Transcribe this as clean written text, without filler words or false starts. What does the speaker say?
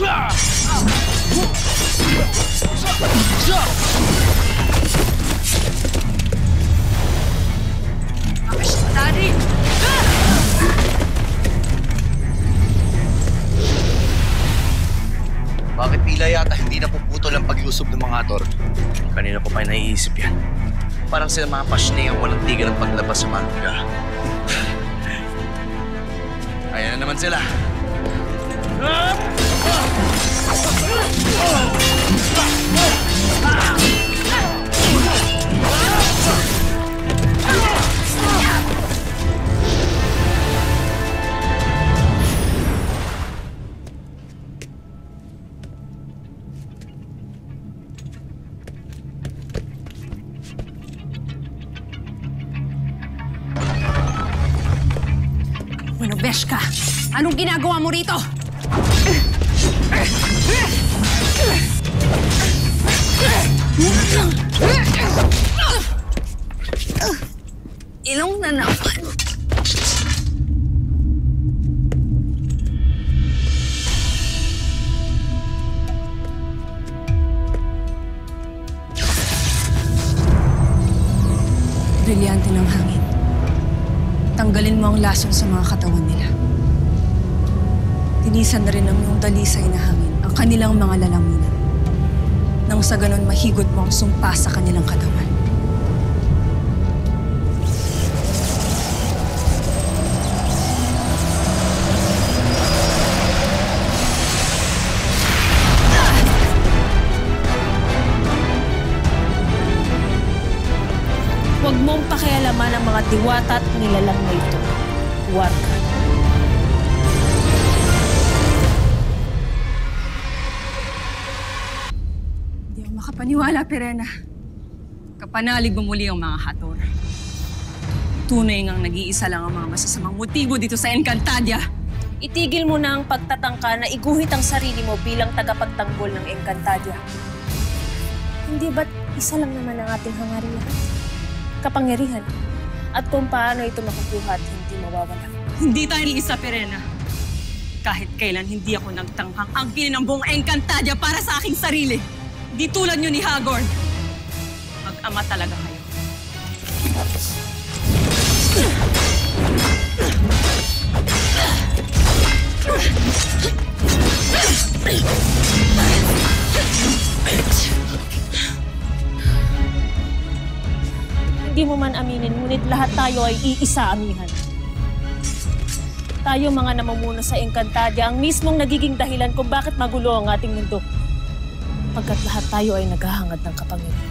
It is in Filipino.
Daddy! Bakit tila yata hindi napuputol ang pag-iusog ng mga Hathor? Kanina ko pa naiisip yan. Parang sila mga pashney ang walang tigil ang paglabas sa manga. Ayan na naman sila. Bueno, Beskha, anong ginagawa mo rito? Ilong na naman. Brilyante ng hangin. Tanggalin mo ang lason sa mga katawan nila. Tinisan na rin ng iyong dalisay na hangin ang kanilang mga lalamunan. Nang sa ganon mahigot mo ang sumpa sa kanilang katawan. Huwag mong pakialaman ang mga diwata at nilalang na ito. Huwag ka. Hindi ako makapaniwala, Pirena. Kapanalig mo muli ang mga Hathor. Tunay ngang nag-iisa lang ang mga masasamang motibo dito sa Encantadia. Itigil mo na ang pagtatangka na iguhit ang sarili mo bilang tagapagtanggol ng Encantadia. Hindi ba't isa lang naman ang ating hangarin lahat? Kapangyarihan. At kung paano ito makukuha at hindi mawawala. Hindi tayo iisa, Pirena. Kahit kailan hindi ako nagtangkang angkinin ang buong Encantadia para sa aking sarili. Di tulad nyo ni Hagorn. Mag-ama talaga kayo. Hindi mo man aminin, ngunit lahat tayo ay iisa, amihan. Tayo mga namumuno sa Encantadia ang mismong nagiging dahilan kung bakit magulo ang ating mundo. Pagkat lahat tayo ay naghahangad ng kapangyarihan.